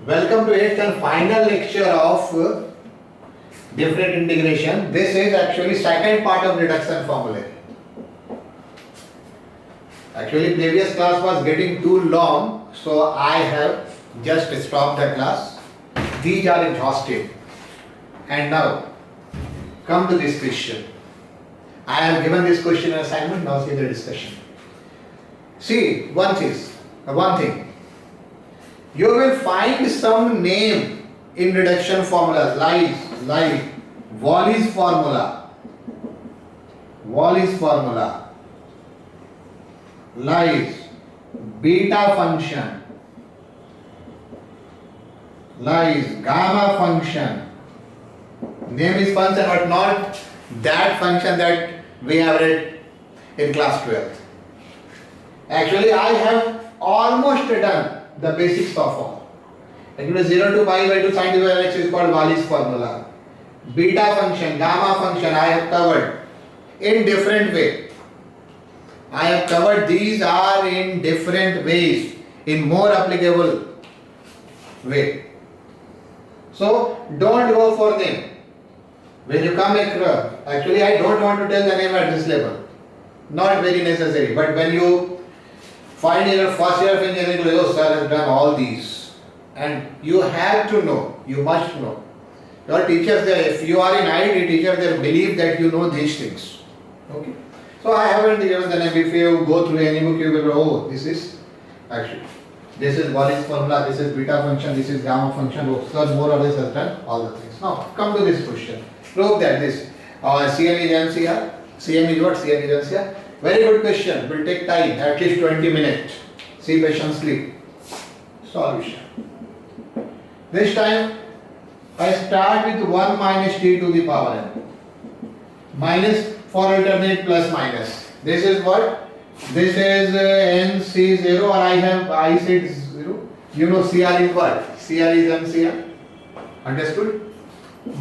Welcome to eighth and final lecture of different integration. This is actually second part of reduction formula. Actually previous class was getting too long, so I have just stopped the class. These are exhaustive. And now come to this question. I have given this question assignment, now see the discussion. See, one thing. You will find some name in reduction formula like Wallis formula, like beta function, like gamma function. Name is function but not that function that we have read in class 12th. Actually I have almost done the basics of all. Actually 0 to pi by 2 sin theta x is called Wallis formula. Beta function, gamma function I have covered in different way. I have covered these are in different ways, in more applicable way. So don't go for them. When you come across, actually I don't want to tell the name at this level. Not very necessary. But when you find in your first year of engineering, oh sir has done all these. And you have to know, you must know. Your teachers there, if you are in IIT teacher, they believe that you know these things. Okay. So I haven't given the name. If you go through any book, you will go, oh, this is Wallis formula, this is beta function, this is gamma function. Oh, sir more or less has done all the things. Now come to this question. Prove that this CN is NCR. CN is what? CN is NCR. Very good question. Will take time, at least 20 minutes. See patiently. Solution. This time I start with 1 minus t to the power n. Minus for alternate plus minus. This is what? This is NC0 or I said 0. You know CR is what? CR is NCR. Understood?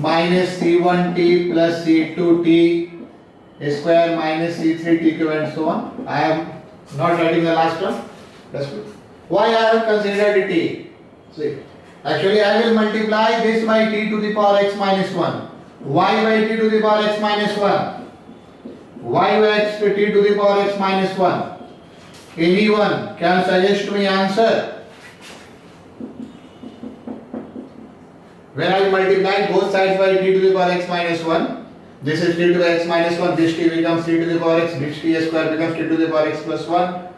Minus C1t plus C2t square minus C3tq and so on. I am not writing the last term. That's good. Why I have considered t? See, actually I will multiply this by t to the power x minus 1. Y by t to the power x minus 1. Y by x to t to the power x minus 1. Anyone can suggest me answer? When I multiply both sides by t to the power x minus 1, this is t to the x minus 1, this t becomes t to the power x, this t square becomes t to the power x plus 1,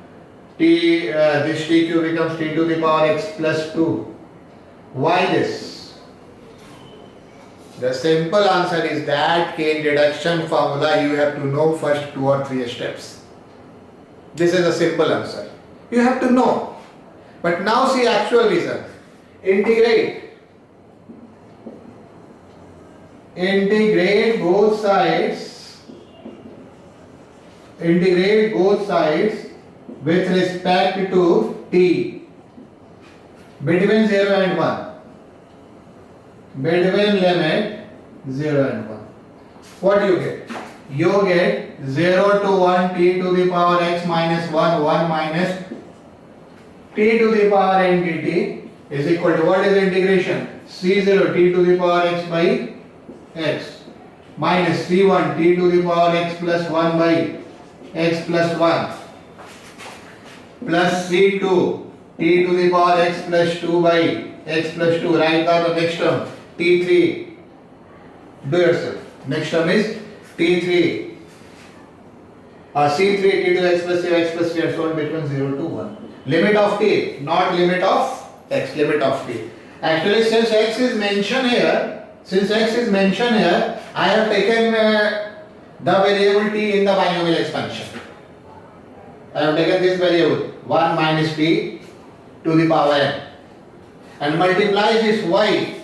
this t cube becomes t to the power x plus 2. Why this? The simple answer is that in reduction formula you have to know first 2 or 3 steps. This is a simple answer. You have to know. But now see actual reason. Integrate both sides with respect to t between 0 and 1. Between limit 0 and 1. What do you get? You get 0 to 1 t to the power x minus 1 minus t to the power n dt is equal to what is the integration? C0 t to the power x by x minus c1 t to the power x plus 1 by x plus 1 plus c2 t to the power x plus 2 by x plus 2. Write down the next term t3. Do yourself. Next term is t3 c3 t to x plus 3 x plus 3 and so on between 0 to 1. Limit of t, not limit of x, limit of t. Actually since x is mentioned here, I have taken the variable t in the binomial expansion. I have taken this variable 1 minus t to the power n and multiply this y.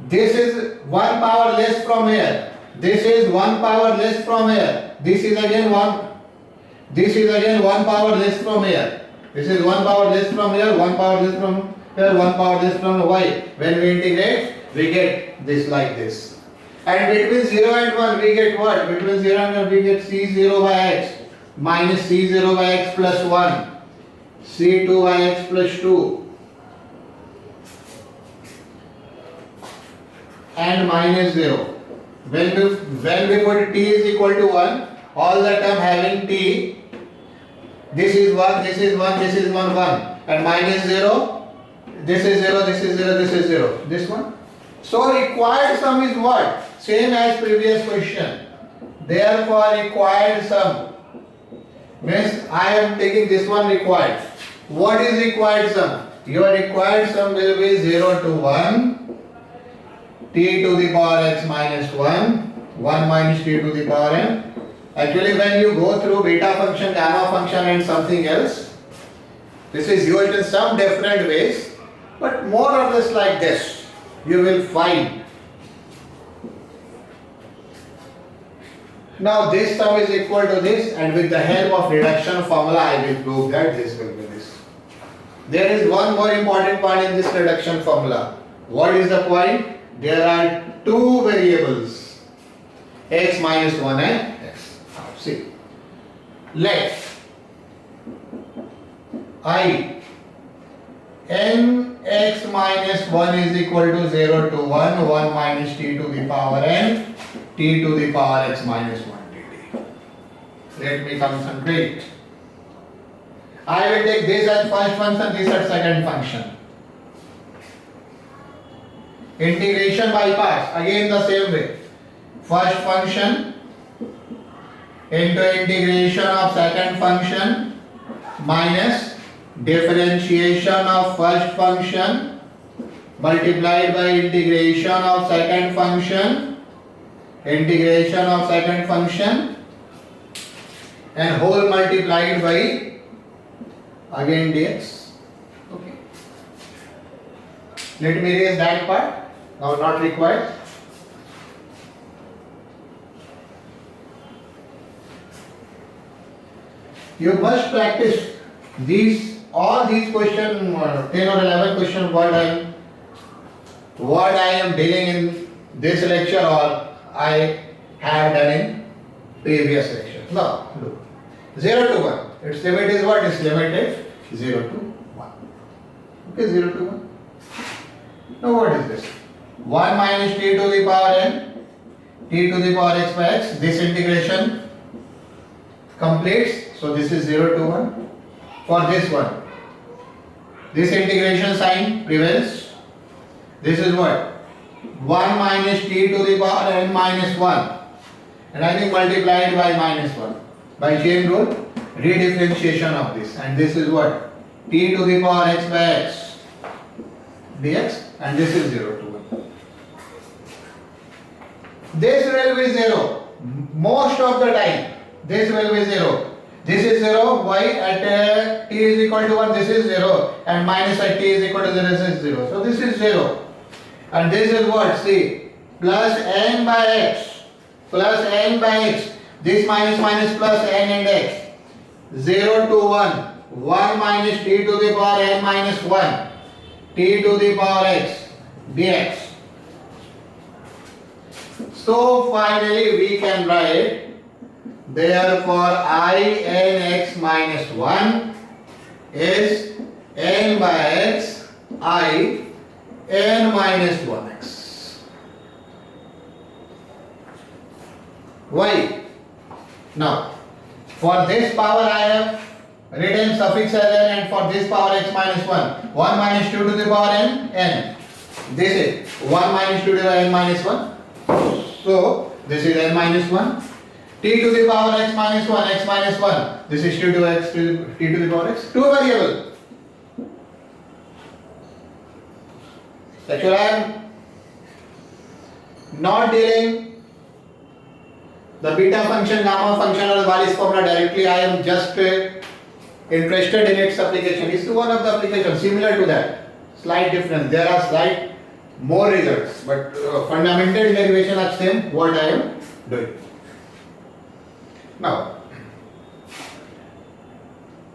This is 1 power less from here. This is 1 power less from here. This is again 1 power less from here. This is 1 power less from here, 1 power less from here, 1 power less from y. When we integrate, we get this like this. And between 0 and 1 we get what? Between 0 and 1 we get c0 by x minus c0 by x plus 1 c2 by x plus 2 and minus 0. When we put t is equal to 1, all the term having t, this is 1, this is 1, this is 1, 1, and minus 0, this is 0, this is 0, this is 0, this one. So required sum is what? Same as previous question. Therefore required sum means I am taking this one required. What is required sum? Your required sum will be 0 to 1, t to the power x minus 1, 1 minus t to the power n. Actually, when you go through beta function, gamma function and something else, this is used in some different ways, but more or less like this, you will find. Now this sum is equal to this, and with the help of reduction formula, I will prove that this will be this. There is one more important point in this reduction formula. What is the point? There are two variables, x minus 1 and x. Now see, let I n x minus 1 is equal to 0 to 1, 1 minus t to the power n, t to the power x minus 1 dt. Let me concentrate. I will take this as first function, this as second function. Integration by parts, again the same way. First function into integration of second function minus differentiation of first function multiplied by integration of second function, integration of second function, and whole multiplied by again dx. Okay. Let me erase that part. Now not required. You must practice all these questions, 10 or 11 questions what I am dealing in this lecture or I have done in previous lecture. Now look, 0 to 1. Its limit is what? Its limit is 0 to 1. Okay, 0 to 1. Now what is this? 1 minus t to the power n, t to the power x by x. This integration completes. So this is 0 to 1. For this one, this integration sign prevails. This is what? 1 minus t to the power n minus 1. And I think multiplied by minus 1. By chain rule, redifferentiation of this. And this is what? T to the power x by x dx. And this is 0 to 1. This will be 0. Most of the time, this will be 0. This is 0, y at t is equal to 1, this is 0, and minus at t is equal to 0, this is 0. So this is 0. And this is what? See, plus n by x, plus n by x. This minus minus plus n and x. 0 to 1, 1 minus t to the power n minus 1, t to the power x dx. So finally we can write, therefore I n x minus 1 is n by x I n minus 1x. Why? Now, for this power I have written suffix as n, and for this power x minus 1, 1 minus 2 to the power n, n. This is 1 minus 2 to the power n minus 1. So, this is n minus 1. T to the power x minus 1, x minus 1. This is t to the power x. Two variable. Actually, I am not dealing the beta function, gamma function or the Wallis formula directly. I am just interested in its application. It's one of the applications similar to that. Slight difference. There are slight more results, but fundamental derivation are same what I am doing. Now,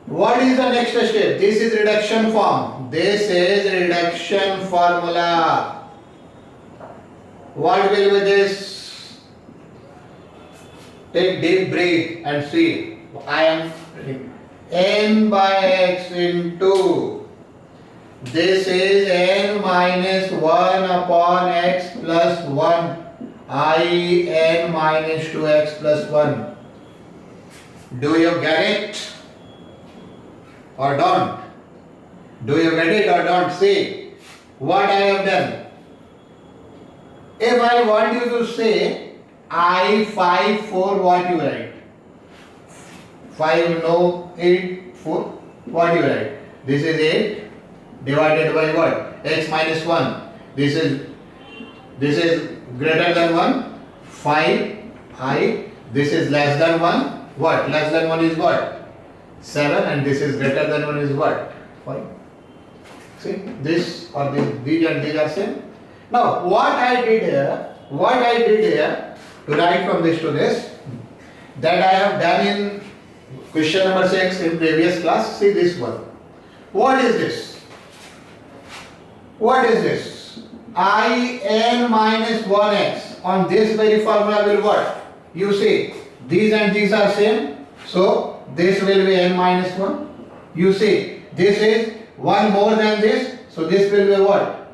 what is the next step? This is reduction form. This is reduction formula. What will be this? Take deep breath and see. I am n by x into, this is n minus 1 upon x plus 1 I n minus 2x plus 1. Do you get it or don't? Do you get it or don't? See what I have done. If I want you to say I 5 4, what you write? 5 no 8 4, what you write? This is 8 divided by what? X minus 1. This is greater than 1, 5 I. This is less than 1. What? Less than 1 is what? 7, and this is greater than 1 is what? 5. See, this or this, these and these are same. Now, what I did here, to write from this to this, that I have done in question number 6 in previous class. See this one. What is this? What is this? I n minus 1x. On this very formula will what? You see, these and these are same. So, this will be n minus 1. You see, this is 1 more than this. So, this will be what?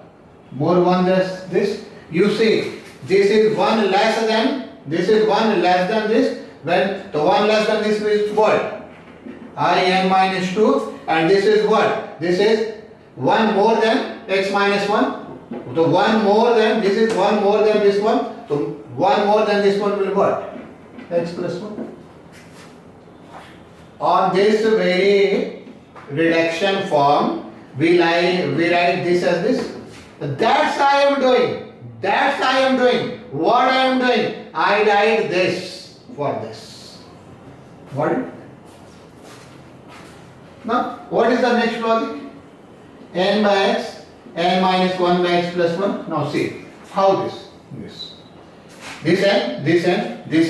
More 1 than this. You see, this is 1 less than, this is 1 less than this. When the 1 less than this is what? I n minus 2. And this is what? This is 1 more than x minus 1. So 1 more than, this is 1 more than this one. So 1 more than this one will be what? X plus 1. On this very reduction form, we write this as this. That's I am doing. That's I am doing. What I am doing? I write this for this. What? Now, what is the next logic? N by x, n minus 1 by x plus 1. Now see, how this? This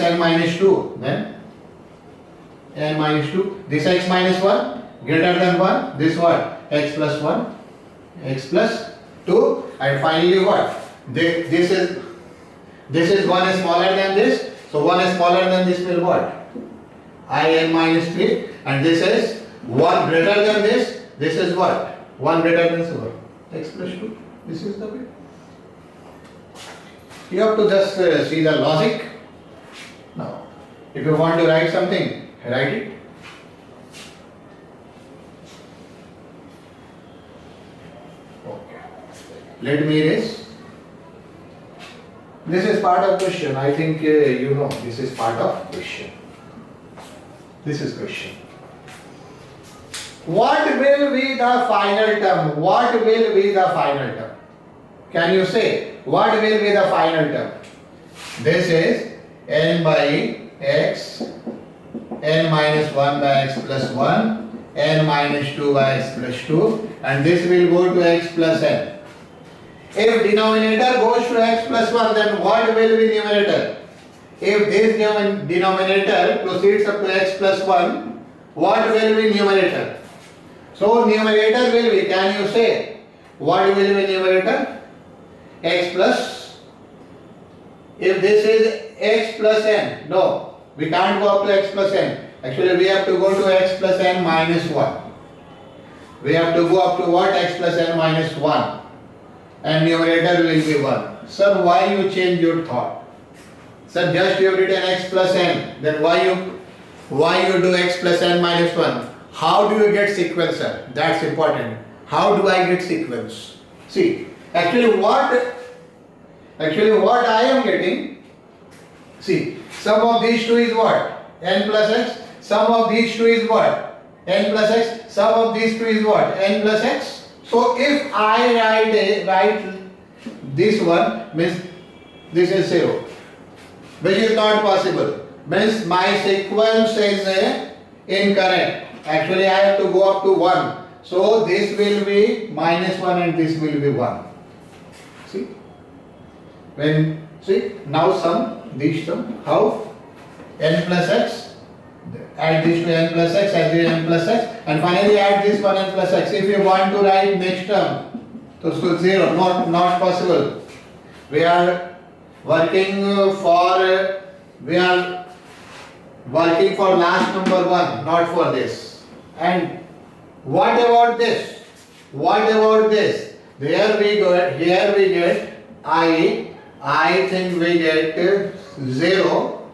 n minus 2, then n minus 2, this x minus 1, greater than 1, this what? X plus 1, x plus 2, and finally what? This is 1 is smaller than this, so 1 is smaller than this will what? I n minus 3, and this is 1 greater than this is what? 1 greater than this what? X plus 2, this is the way. You have to just see the logic. Now, if you want to write something, write it. Okay. Let me erase. This is part of question. I think you know this is part of question. This is question. What will be the final term? What will be the final term? Can you say what will be the final term? This is n by x, n minus 1 by x plus 1, n minus 2 by x plus 2, and this will go to x plus n. If denominator goes to x plus 1, then what will be numerator? If this denominator proceeds up to x plus 1, what will be numerator? So numerator will be, can you say what will be numerator? X plus, if this is x plus n, no, we can't go up to x plus n. Actually we have to go to x plus n minus 1. We have to go up to what? X plus n minus 1. And numerator will be 1. Sir, why you change your thought? Sir, just you have written x plus n, then why you do x plus n minus 1? How do you get sequence, sir? That's important. How do I get sequence? See, actually what I am getting, see, sum of these two is what? N plus x. Sum of these two is what? N plus x. Sum of these two is what? N plus x. So if I write this one, means this is 0, which is not possible. Means my sequence is incorrect. Actually I have to go up to 1. So this will be minus 1 and this will be 1. See? See, now sum, these sum, how? N plus x, add this to n plus x, add this n plus x, and finally add this one n plus x. If you want to write next term, so 0, not possible. We are working for last number 1, not for this. And what about this? What about this? Here we get I think we get 0,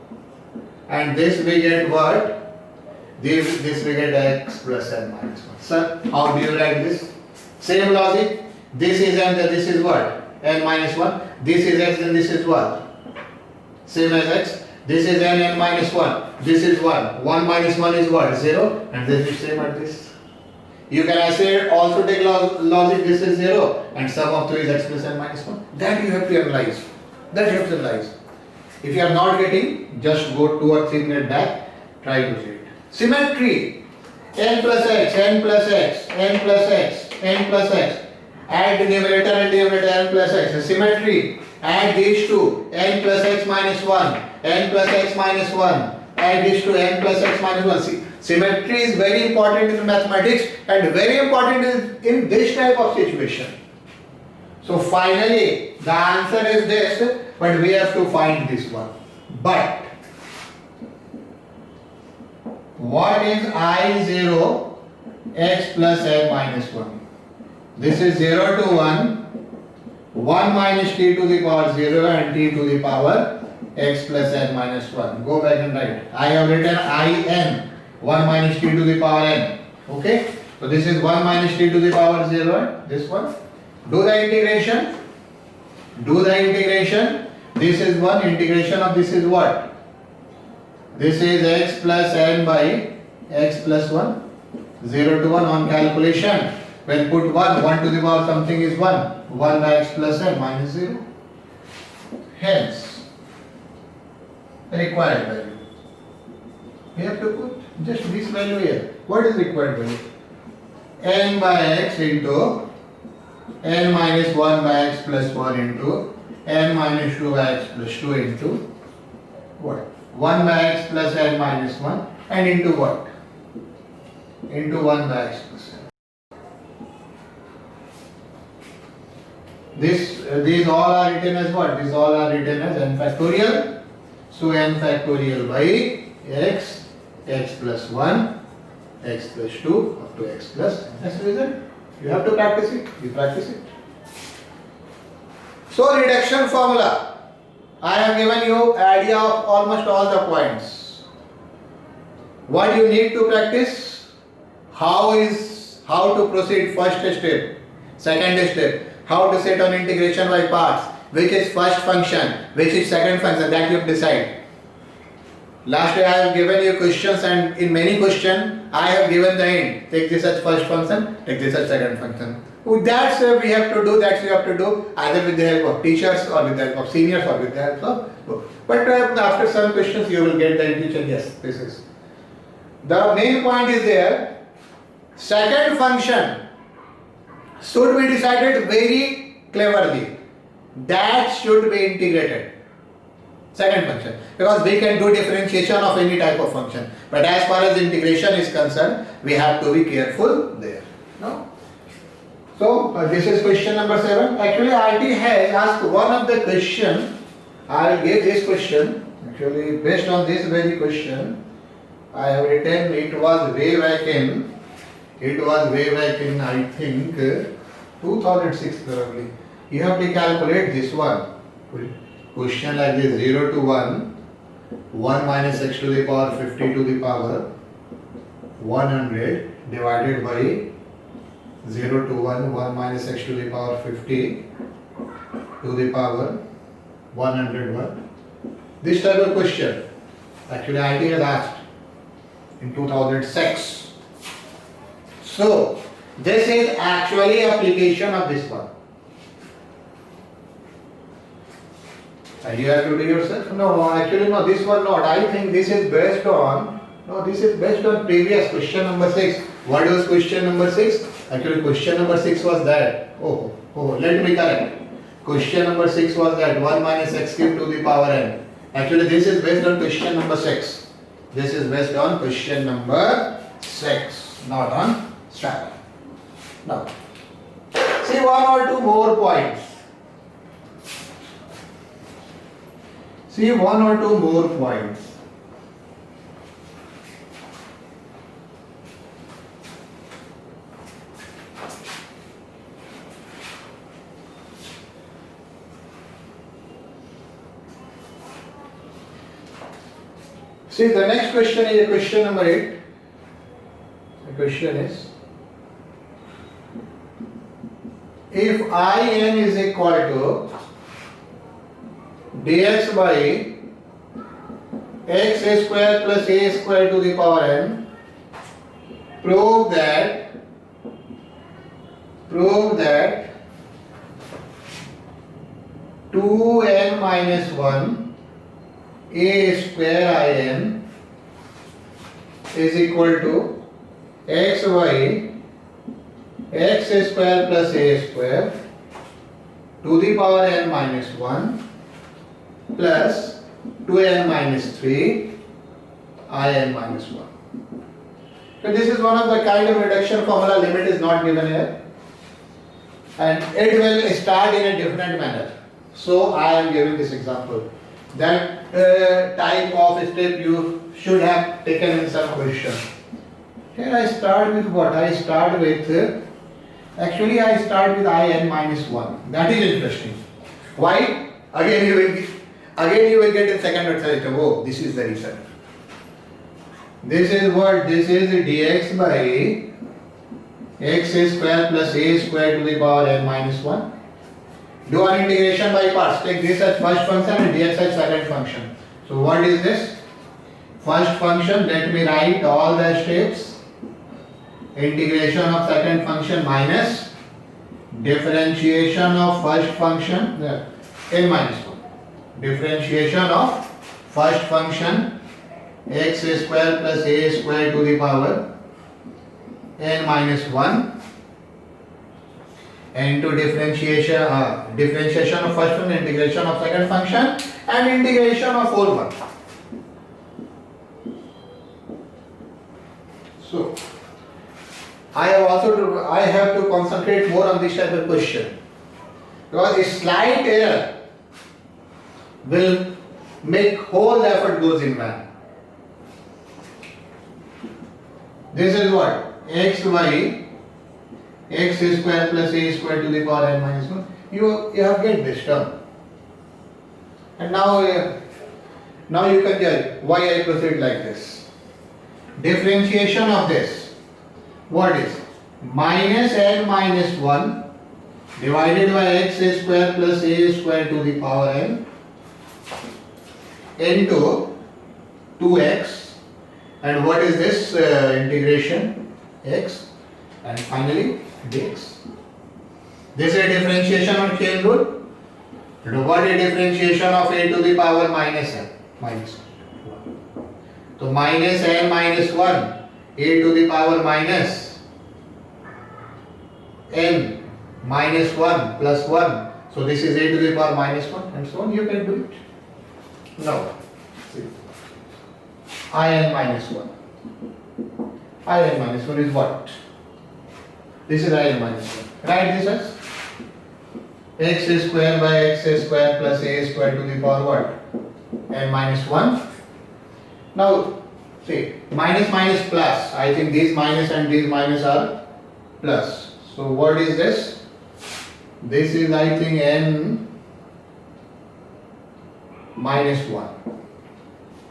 and this we get what? This we get x plus n minus 1. Sir, how do you write this? Same logic. This is n, this is what? N minus 1. This is x, and this is what? Same as x. This is n minus 1. This is 1. 1 minus 1 is what? 0. And this is same as this. You can also take logic. This is 0. And sum of 3 is x plus n minus 1. That you have to analyze. If you are not getting, just go 2 or 3 minutes back. Try to see it. Symmetry. N plus x, n plus x, n plus x, n plus x. Add the numerator and denominator n plus x. Symmetry. Add these two. N plus x minus 1. N plus x minus 1. Add these two. N plus x minus 1. See, symmetry is very important in mathematics and very important in this type of situation. So finally, the answer is this, but we have to find this one. But what is I0 x plus n minus 1? This is 0 to 1, 1 minus t to the power 0 and t to the power x plus n minus 1. Go back and write. I have written in 1 minus t to the power n. Okay? So this is 1 minus t to the power 0, this one. Do the integration. This is 1. Integration of this is what? This is x plus n by x plus 1. 0 to 1 on calculation. When put 1 to the power something is 1. 1 by x plus n minus 0. Hence, required value. We have to put just this value here. What is required value? N by x into n minus 1 by x plus 1 into n minus 2 by x plus 2 into what? 1 by x plus n minus 1 and into what? Into 1 by x plus n. These all are written as what? These all are written as n factorial. So n factorial by x, x plus 1, x plus 2 up to x plus n. That's the result. You have to practice it. You practice it. So reduction formula. I have given you idea of almost all the points. What you need to practice? How to proceed first step, second step, how to set on integration by parts, which is first function, which is second function, that you decide. Last day I have given you questions, and in many questions I have given the end. Take this as first function, take this as second function. That's we have to do, either with the help of teachers or with the help of seniors or with the help of book. But after some questions you will get the intuition, yes, this is. The main point is there, second function should be decided very cleverly. That should be integrated. Second function. Because we can do differentiation of any type of function. But as far as integration is concerned, we have to be careful there. No? So, this is question number 7. Actually, RT has asked one of the question. I will give this question. Actually, based on this very question, I have written it was way back in, I think, 2006 probably. You have to calculate this one. Question like this, 0 to 1, 1 minus x to the power 50 to the power 100 divided by 0 to 1, 1 minus x to the power 50 to the power 101. This type of question, actually IT has asked in 2006. So, this is actually application of this one. And you have to do yourself? No, actually no, this one not. I think this is based on, previous question number 6. What was question number 6? Actually question number 6 was that. Let me correct. Question number 6 was that 1 minus x cube to the power n. Actually this is based on question number 6. This is based on question number 6, not on 7. Now, see one or two more points. See one or two more points. See, the next question is question number 8. The question is, if in is equal to dx by x square plus a square to the power n, prove that 2n minus 1 a square in is equal to x by x square plus a square to the power n minus 1 plus 2n minus 3 in minus 1. So this is one of the kind of reduction formula. Limit is not given here, and it will start in a different manner. So I am giving this example. That type of step you should have taken in some question. Here I start with what? I start with in minus 1. That is interesting. Why? Again you will get in second or third. Oh, this is the reason. This is what? This is dx by x square plus a square to the power n minus 1. Do an integration by parts. Take this as first function and dx as second function. So what is this? First function, let me write all the steps. Integration of second function minus differentiation of first function n minus 1. Differentiation of first function x square plus a square to the power n minus 1 into differentiation of first function, integration of second function, and integration of whole one. So I have to concentrate more on this type of question, because a slight error will make whole effort goes in vain. This is what? X by x square plus a square to the power n minus 1. You have get this term. And now you can judge why I proceed like this. Differentiation of this. What is? Minus n minus 1 divided by x square plus a square to the power n into 2x. And what is this integration? X. And finally dx. This is a differentiation on chain rule. What is differentiation of a to the power minus n? Minus 1. So minus n minus 1, a to the power minus n minus 1 plus 1. So this is a to the power minus 1, and so on. You can do it. Now, see. In minus 1. In minus 1 is what? This is in minus 1. Write this as x square by x square plus a square to the power what? N minus 1. Now, see, minus minus plus. I think these minus and these minus are plus. So what is this? This is, I think, n minus 1.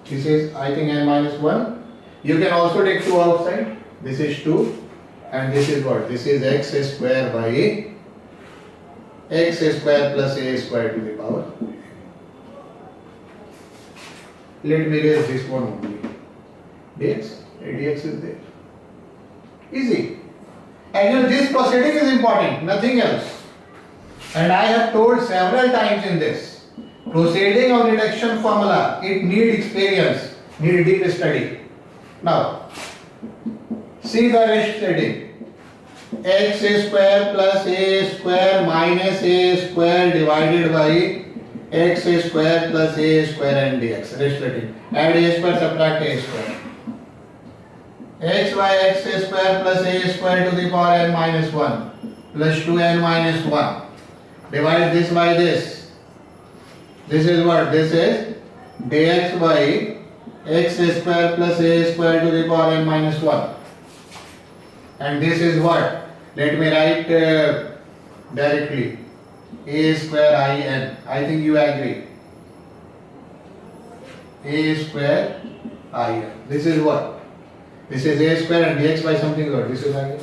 This is, I think, n minus 1. You can also take 2 outside. This is 2. And this is what? This is x square by x square plus a square to the power. Let me erase this one only. Dx. Dx is there. Easy. And this proceeding is important, nothing else. And I have told several times in this. Proceeding of reduction formula, it needs experience, needs deep study. Now, see the rest heading. X square plus a square minus a square divided by x square plus a square and dx. Rest heading. Add a square, subtract a square. X by x square plus a square to the power n minus 1 plus 2n minus 1. Divide this by this. This is what? This is dx by x square plus a square to the power n minus 1. And this is what? Let me write directly. A square in. I think you agree. A square I. This is what? This is a square and dx by something or this is I.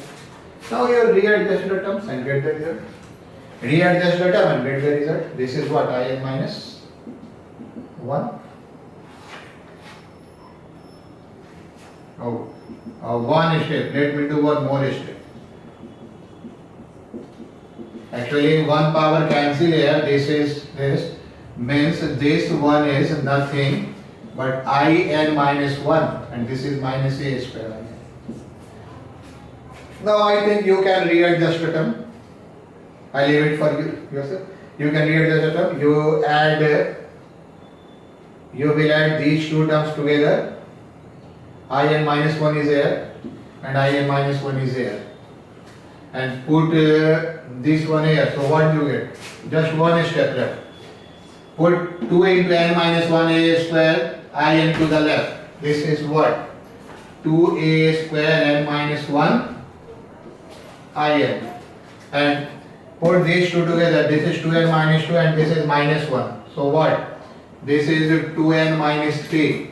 Now you readjust the terms and get the result. Readjust the term and get the result. This is what? I minus 1. Oh, one step. Let me do one more step. Actually, one power cancel here. This is this means this one is nothing but in minus 1 and this is minus a square. Now I think you can readjust the term. I leave it for you yourself. You can readjust the term. You will add these two terms together. In minus 1 is here and in minus 1 is here. And put this one here. So what do you get? Just one step left. Put 2 into n minus 1 a square in to the left. This is what? 2a square n minus 1 in. And put these two together. This is 2n minus 2 and this is minus 1. So what? This is 2n minus 3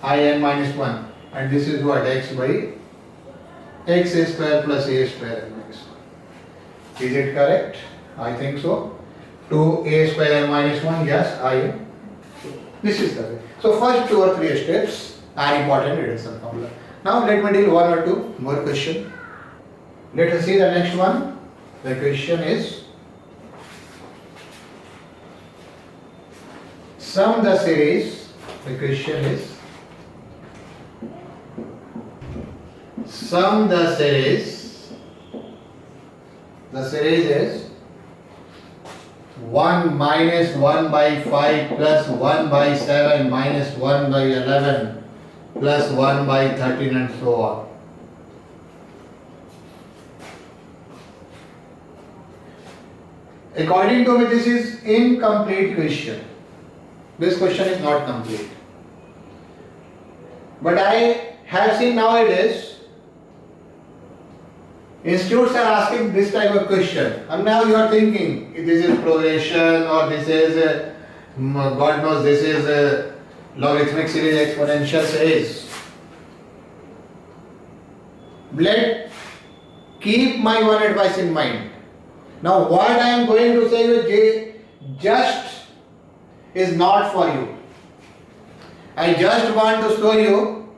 in minus 1. And this is what? X by x square plus a square n minus 1. Is it correct? I think so. 2a square n minus 1, yes, I. This is the way. So first 2 or 3 steps are important reduction formula. Now let me deal 1 or 2 more question. Let us see the next one. The question is sum the series. The question is sum the series. The series is 1 minus 1 by 5 plus 1 by 7 minus 1 by 11 plus 1 by 13 and so on. According to me, this is incomplete question. This question is not complete. But I have seen nowadays institutes are asking this type of question, and now you are thinking this is progression or this is God knows this is logarithmic series, exponential series. Keep my one advice in mind. Now what I am going to say you just is not for you. I just want to show you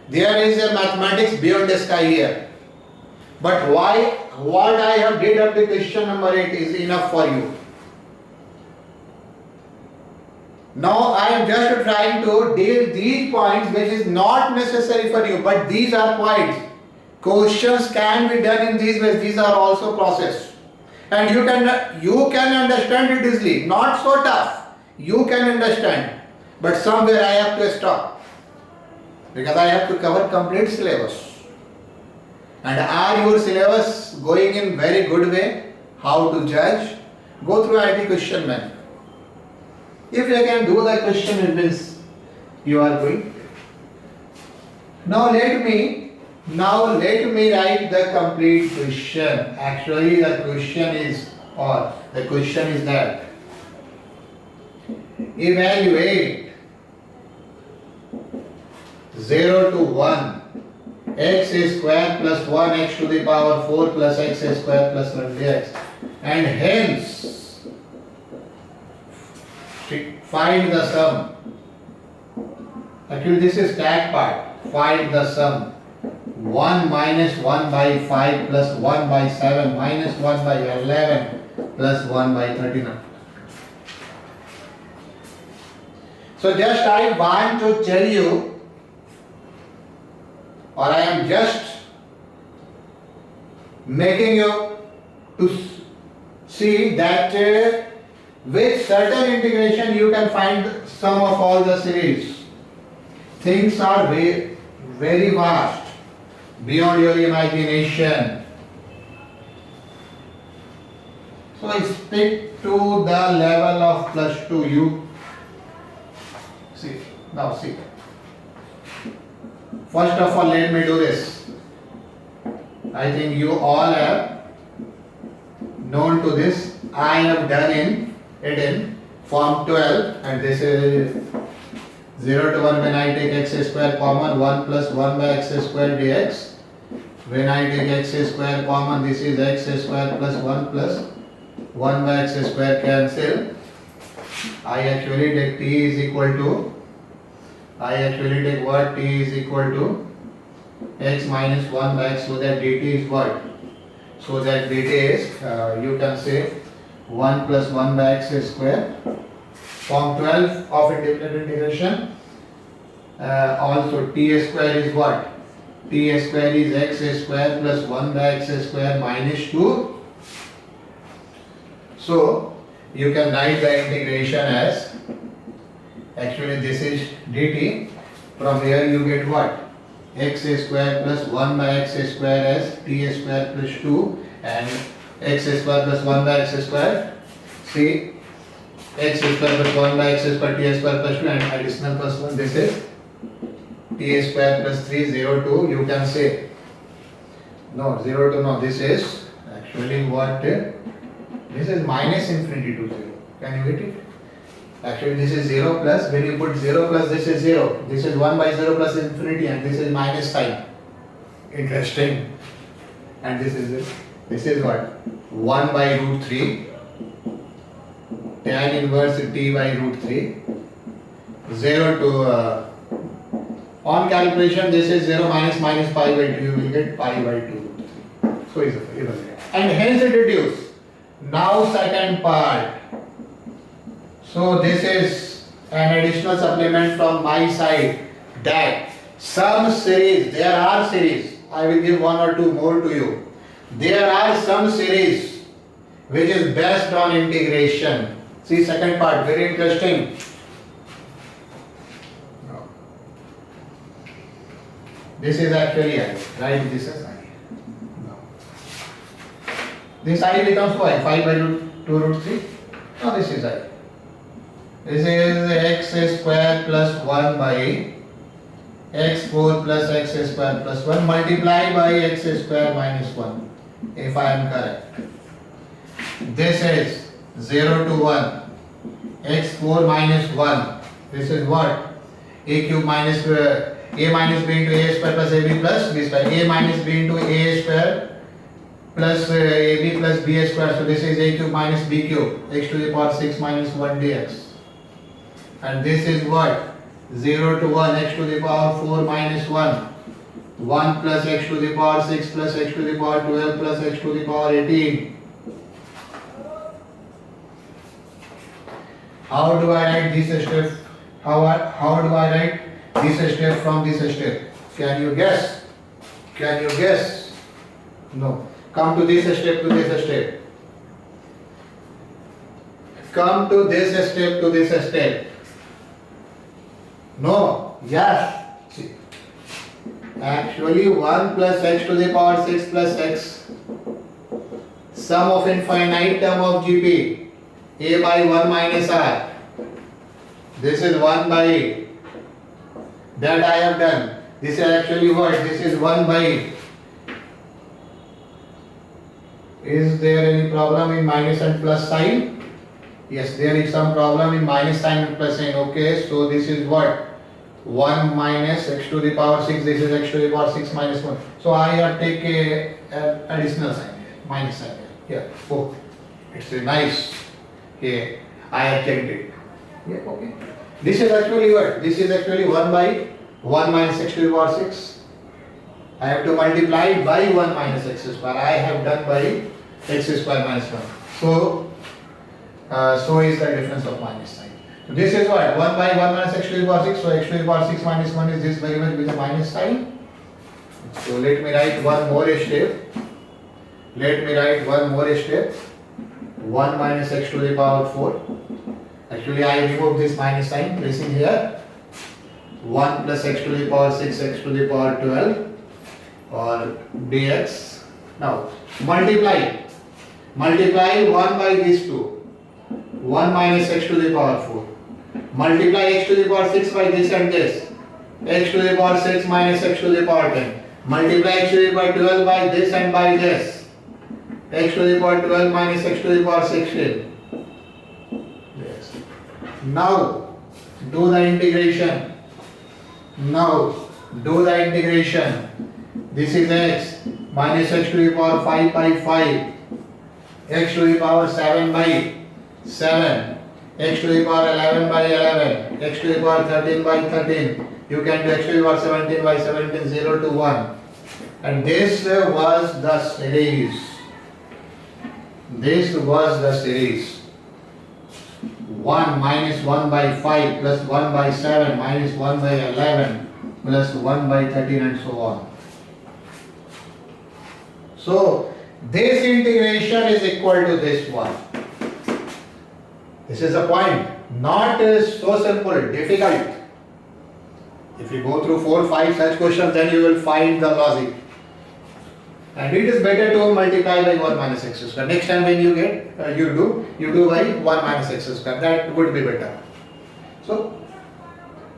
there is a mathematics beyond the sky here. But what I have did up the question number 8 is enough for you. Now I am just trying to deal these points which is not necessary for you, but these are points. Questions can be done in these ways. These are also processed. And you can understand it easily. Not so tough. You can understand. But somewhere I have to stop. Because I have to cover complete syllabus. And are your syllabus going in very good way? How to judge? Go through IT question bank. If you can do the question, it means you are going. Now let me write the complete question. Actually the question is that evaluate 0 to 1 x square plus 1x to the power 4 plus x square plus 20x, and hence find the sum. Actually this is tag part. Find the sum 1 minus 1 by 5 plus 1 by 7 minus 1 by 11 plus 1 by 39. So just I want to tell you, or I am just making you to see that with certain integration you can find sum of all the series. Things are very, very vast, beyond your imagination. So I stick to the level of +2. You see, now see. First of all, let me do this. I think you all have known to this. I have done it in Form 12, and this is 0 to 1 when I take x square common 1 plus 1 by x square dx. When I take x square common, this is x square plus 1 by x square cancel. I actually take t is equal to, I actually take what? T is equal to x minus 1 by x, so that dt is what? So that dt is, you can say 1 plus 1 by x square. Form 12 of independent integration. Also t square is what? T square is x square plus 1 by x square minus 2. So you can write the integration as, actually this is dt. From here you get what? X square plus 1 by x square as t square plus 2 and x square plus 1 by x square. See, x square plus 1 by x square t square plus 2 and additional plus 1, this is t square plus 3, 0 to, you can say, no, 0 to, no, this is actually what, this is minus infinity to 0. Can you get it? Actually this is 0 plus, when you put 0 plus, this is 0. This is 1 by 0 plus infinity and this is minus sign. Interesting. And this is it. This is what? 1 by root 3. Tan inverse t by root 3. 0 to, on calculation this is 0 minus pi by 2, you will get pi by 2 root 3. So is even. And hence it reduce. Now second part. So this is an additional supplement from my side that some series, there are series, I will give one or two more to you. There are some series which is based on integration. See second part, very interesting. This is actually I, right? This is I. No. This I becomes y, 5 by 2 root 3. Now this is I. This is x square plus 1 by x4 plus x square plus 1 multiplied by x square minus 1, if I am correct. This is 0 to 1, x4 minus 1. This is what? A cube minus a minus b into a square plus ab plus b square. A minus b into a square plus ab plus b square. So this is a cube minus b cube, x to the power 6 minus 1 dx. And this is what? 0 to 1, x to the power 4 minus 1. 1 plus x to the power 6 plus x to the power 12 plus x to the power 18. How do I write this step? How do I write this step from this step? Can you guess? Can you guess? No. Come to this step to this step. Come to this step to this step. No. Yes. See. Actually 1 plus x to the power 6 plus x. Sum of infinite term of GP. A by 1 minus r. This is 1 by a. That I have done. This is actually what? This is 1 by a. Is there any problem in minus and plus sign? Yes, there is some problem in minus sign and plus sign. Okay, so this is what? 1 minus x to the power 6. This is x to the power 6 minus 1. So I have taken an additional sign here, minus sign here. Yeah, oh, it's nice. Here, I have checked it. Yeah, okay. This is actually what? This is actually 1 by 1 minus x to the power 6. I have to multiply by 1 minus x square. I have done by x square minus 1. So, so is the difference of minus sign. So this is what? 1 by 1 minus x to the power 6. So x to the power 6 minus 1 is this very much with a minus sign. So let me write one more step. Let me write one more step. 1 minus x to the power 4. Actually I remove this minus sign, placing here 1 plus x to the power 6 x to the power 12 or dx. Now multiply 1 by these two, 1 minus x to the power 4. Multiply x to the power 6 by this and this, x to the power 6 minus x to the power 10. Multiply x to the power 12 by this and by this, x to the power 12 minus x to the power 16. Yes. Now Do the integration. Now do the integration. This is x minus x to the power 5 by 5, x to the power 7 by 7, x to the power 11 by 11, x to the power 13 by 13. You can do x to the power 17 by 17, 0 to 1. And this was the series. This was the series. 1 minus 1 by 5 plus 1 by 7 minus 1 by 11 plus 1 by 13 and so on. So this integration is equal to this one. This is the point. Not so simple, difficult. If you go through 4 5 such questions, then you will find the logic. And it is better to multiply by 1 minus x square. Next time when you get, you do by 1 minus x square. That would be better. So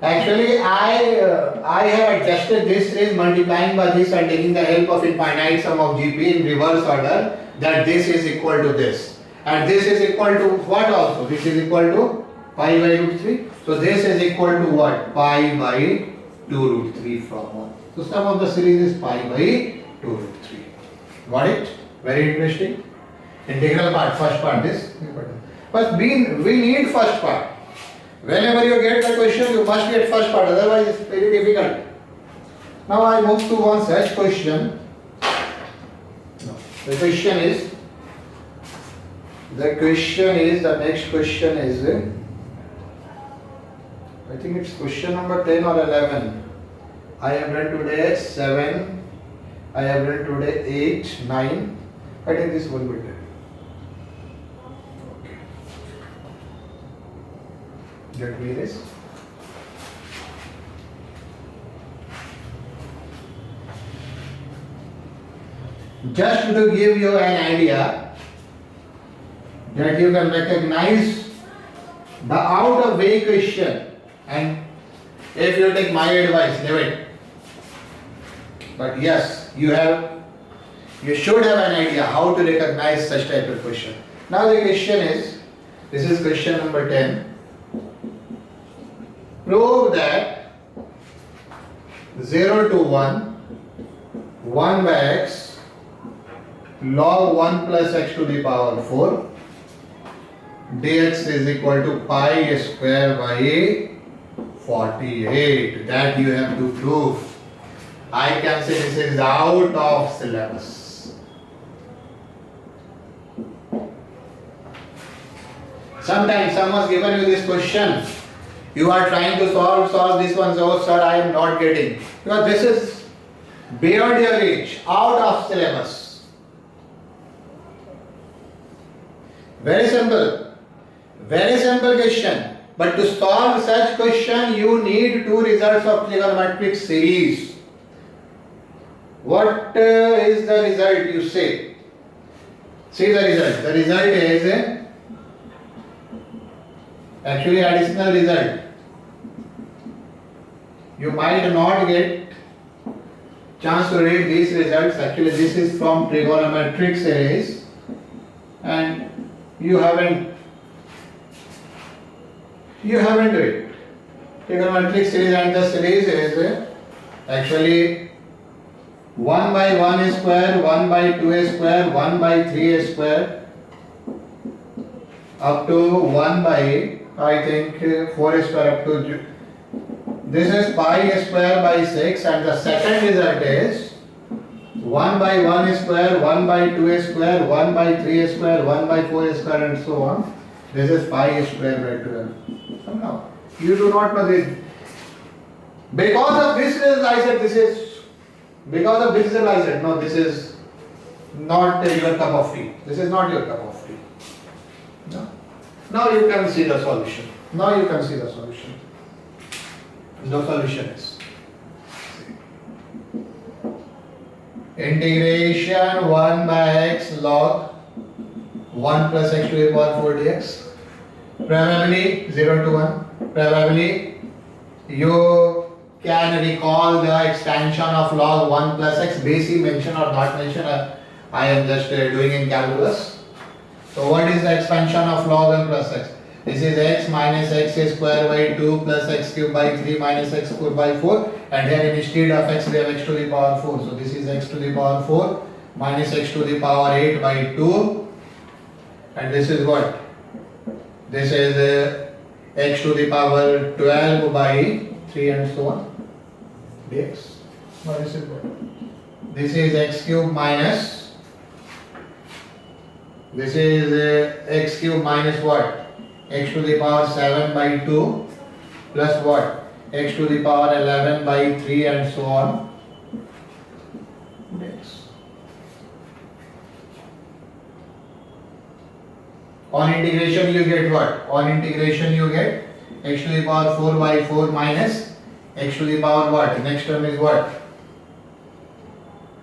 actually I have adjusted this is multiplying by this and taking the help of infinite sum of GP in reverse order, that this is equal to this. And this is equal to what also? This is equal to pi by root 3. So this is equal to what? Pi by 2 root 3 from 1. So sum of the series is pi by 2 root 3. Got it? Very interesting. Integral part, first part, this. But we need first part. Whenever you get the question, you must get first part, otherwise it's very difficult. Now I move to one such question. The next question is, I think it's question number 10 or 11. I have done today 7. I have done today 8, 9. I think this will be 10. Okay. Get me this. Just to give you an idea that you can recognize the out of way question, and if you take my advice, leave it. But yes, you should have an idea how to recognize such type of question. Now the question is, this is question number 10. Prove that 0 to 1, 1 by x, log 1 plus x to the power 4, dx is equal to pi square by 48. That you have to prove. I can say this is out of syllabus. Sometimes someone has given you this question. You are trying to solve this one. So, sir, I am not getting. Because this is beyond your reach, out of syllabus. Very simple question. But to solve such question, you need 2 results of trigonometric series. What is the result you say? See the result. The result is actually additional result. You might not get chance to read these results. Actually this is from trigonometric series and you haven't read. Trigonometric series, and the series is actually 1 by 1 square, 1 by 2 square, 1 by 3 square, up to 1 by, I think, 4 square up to, this is pi square by 6, and the second result is 1 by 1 square, 1 by 2 square, 1 by 3 square, 1 by 4 square and so on. This is pi square by 12. Now, you do not know this. Because of this reason I said this is, because of this reason I said no, this is not your cup of tea. This is not your cup of tea. No. Now you can see the solution. The solution is integration 1 by x log 1 plus x to the power 4 dx. Probably 0 to 1. Probably you can recall the expansion of log 1 plus x. Basic mention or not mention, I am just doing in calculus. So what is the expansion of log 1 plus x? This is x minus x square by 2 plus x cube by 3 minus x cube by 4, and here instead of x we have x to the power 4. So this is x to the power 4 minus x to the power 8 by 2, and this is what? This is x to the power 12 by 3 and so on dx. Now this is what? This is x cube minus, this is x cube minus what? X to the power 7 by 2 plus what? X to the power 11 by 3 and so on dx. On integration you get what? On integration you get x to the power 4 by 4 minus x to the power what? Next term is what?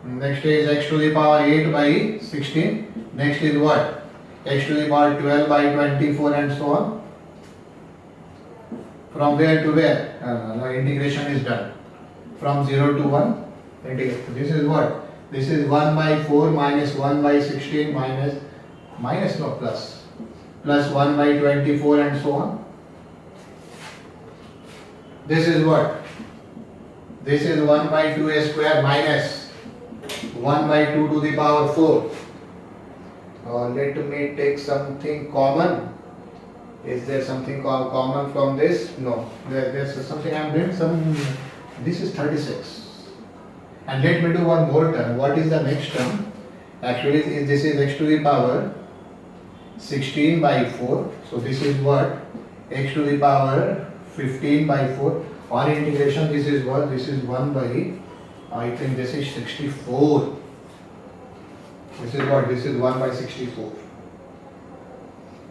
Next is x to the power 8 by 16. Next is what? X to the power 12 by 24 and so on. From where to where? Integration is done. From 0 to 1. Integrate. This is what? This is 1 by 4 minus 1 by 16 plus 1 by 24 and so on. This is what? This is 1 by 2a square minus 1 by 2 to the power 4. Let me take something common. Is there something common from this? No. There's something I am doing. This is 36. And let me do one more term. What is the next term? Actually, this is x to the power 16 by 4. So this is what? X to the power 15 by 4. On integration, this is what? This is 1 by, I think this is 64. This is what? This is 1 by 64.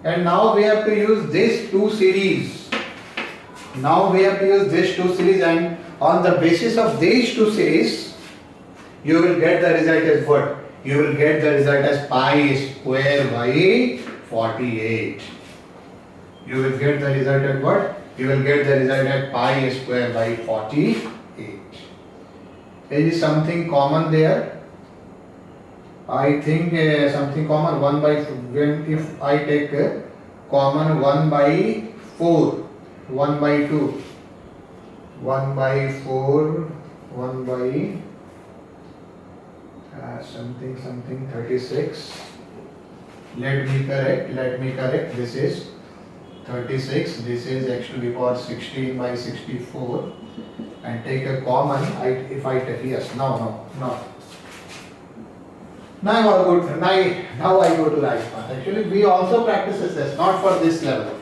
And now we have to use this two series. Now we have to use this two series, and on the basis of these two series, you will get the result as what? You will get the result as pi square by 48. You will get the result at what? You will get the result at pi square by 48. Is something common there? I think something common 1 by, when if I take common 1 by 4, 1 by 2, 1 by 4, 1 by something 36. Let me correct, this is 36, this is x to the power 16 by 64, and take a common, if I take, yes, no. Now I go to right path. Actually, we also practice this, not for this level.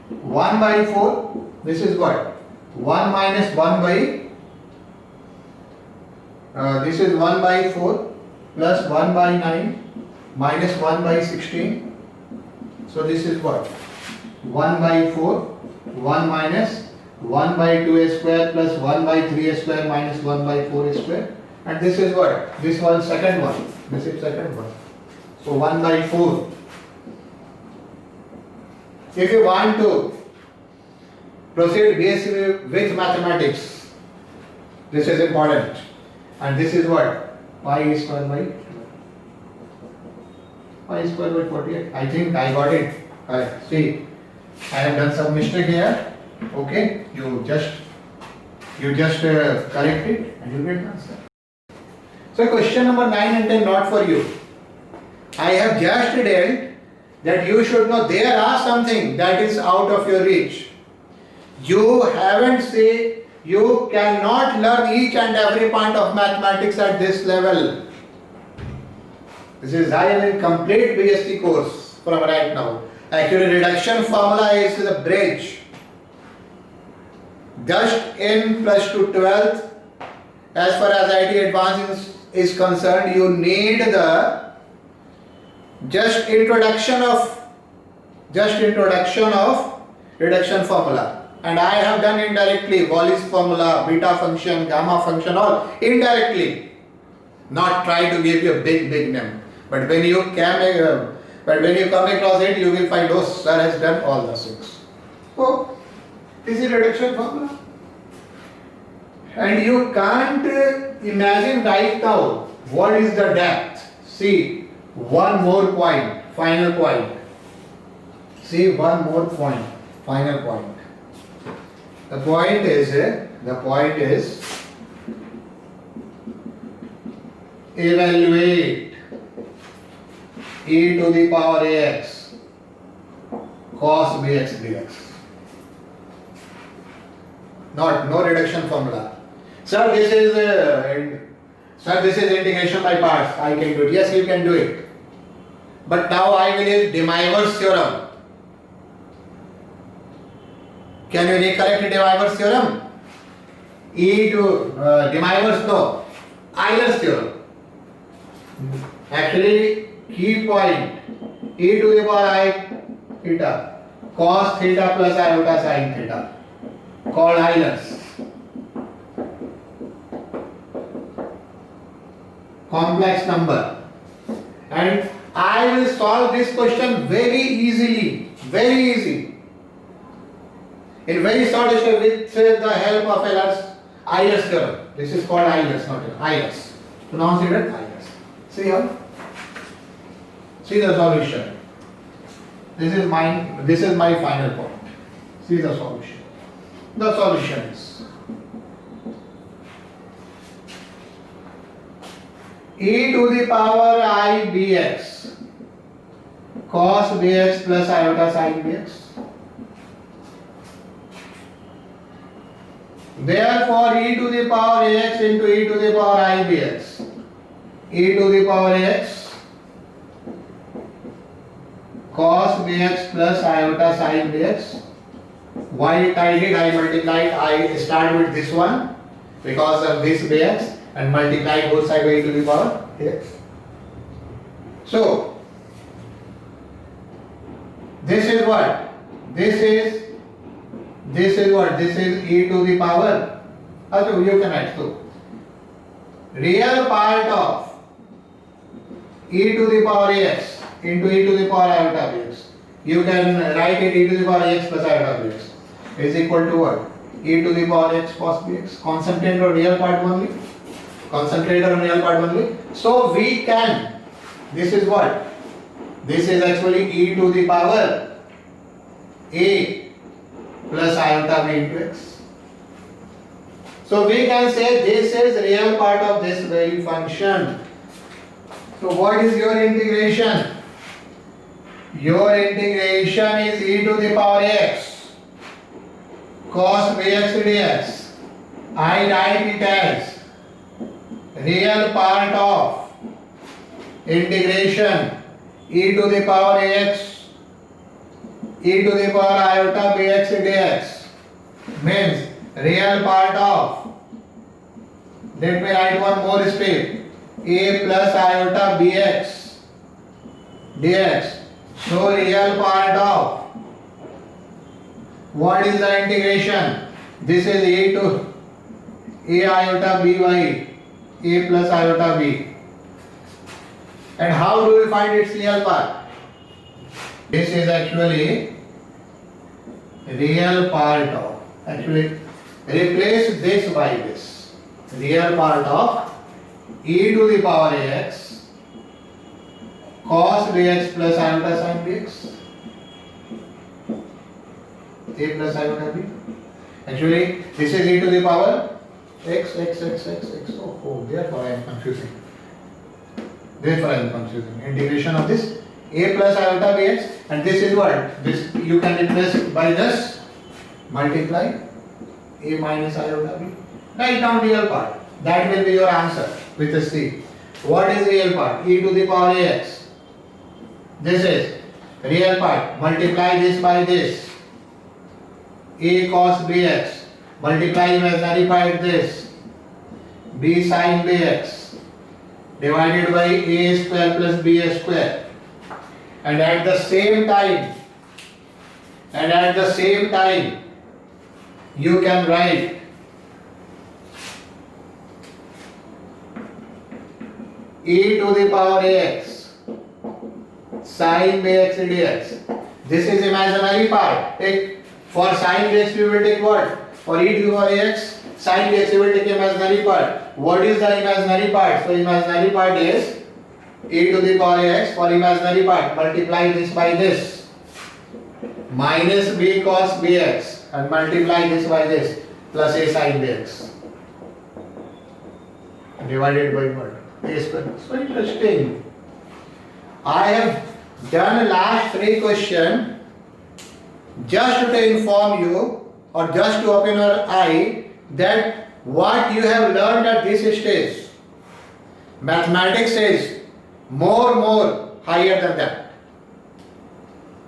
1 by 4, this is what? 1 minus 1 by, this is 1 by 4 plus 1 by 9 minus 1 by 16. So this is what? 1 by 4, 1 minus 1 by 2a square plus 1 by 3a square minus 1 by 4a square. And this is what? This was second one. This is second one. So 1 by 4. If you want to proceed BSc with mathematics, this is important. And this is what? Pi square by 48. I think I got it. See, I have done some mistake here. Okay, you just correct it and you get the answer. So question number 9 and 10 not for you. I have just dealt that you should know there are something that is out of your reach. You haven't say you cannot learn each and every point of mathematics at this level. This is I am in complete BSc course from right now. Actually, reduction formula is the bridge. Just in plus to 12th, as far as IT advanced is concerned, you need the just introduction of reduction formula. And I have done indirectly, Wallis formula, beta function, gamma function, all indirectly. Not try to give you a big name. But when you come across it, you will find, oh, sir has done all the things. So, this is reduction formula. And you can't imagine right now what is the depth. See, one more point, final point. see one more point, final point. The point is evaluate e to the power ax cos bx dx. No reduction formula. Sir, this is integration by parts. I can do it. Yes, you can do it. But now I will use de Moivre's theorem. Can you recollect de Moivre's theorem? E to de Moivre's, no, Euler's theorem. Actually, key point e to the power I theta cos theta plus iota sin theta, called Euler's. Complex number. And I will solve this question very easily, very easy. In very short step with the help of Euler's theorem. This is called Euler's, not Euler's. Pronounce it as Euler's. See here. See the solution. This is my final point. See the solution. The solution is e to the power I bx cos bx plus iota sin bx. Therefore, e to the power ax into e to the power I bx, e to the power ax cos bx plus iota sin bx. Why I did? I multiplied. I start with this one because of this bx and multiply both sides by e to the power x. So this is what? This is what? This is e to the power. Also, you can write so. Real part of e to the power x into e to the power iota bx. You can write it e to the power x plus iota bx is equal to what? E to the power x cos bx. Concentrate on real part only. Concentrate on real part only. So we can. This is what? This is actually e to the power a plus iota b into x. So we can say this is real part of this value function. So what is your integration? Your integration is e to the power x cos bx dx. I write it as real part of integration e to the power x e to the power iota bx dx means real part of, let me write one more step, a plus iota bx dx. So real part of, what is the integration? This is a to a iota by a plus iota b. And how do we find its real part? This is actually real part of, actually replace this by this, real part of e to the power x cos bx plus iota sin bx, a plus iota b. Actually this is e to the power x. Oh, therefore I am confusing. Integration of this a plus iota bx, and this is what? This you can replace by this, multiply a minus iota b. Write down real part. That will be your answer with a C. What is real part? E to the power ax. This is real part. Multiply this by this. A cos bx. Multiply imaginary part this. B sin bx. Divided by a square plus b square. And at the same time, you can write e to the power ax sin bx dx. This is imaginary part. Take for sin bx we will take what? For e to the power ax sin bx we will take imaginary part. What is the imaginary part? So imaginary part is e to the power x for imaginary part. Multiply this by this. minus b cos bx and multiply this by this plus a sin bx divided by what? A square. So interesting. I have done last 3 questions just to inform you or just to open your eye that what you have learned at this stage. Mathematics is more higher than that.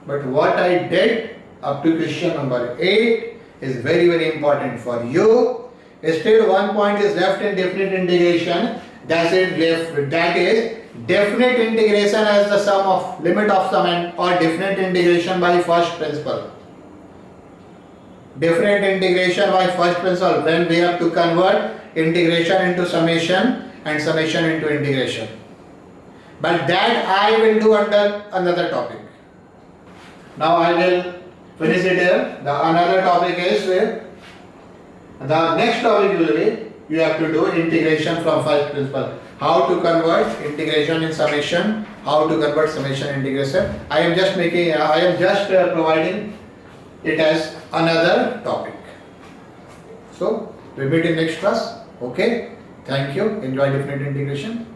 But what I did up to question number 8 is very important for you. Still one point is left in definite integration. That is definite integration as the sum of limit of sum and or definite integration by first principle. Definite integration by first principle when we have to convert integration into summation and summation into integration. But that I will do under another topic. Now I will finish it here. The another topic is the next topic will be you have to do integration from first principle. How to convert integration in summation, how to convert summation integration. I am just providing it as another topic. So repeat in next class. Okay. Thank you. Enjoy definite integration.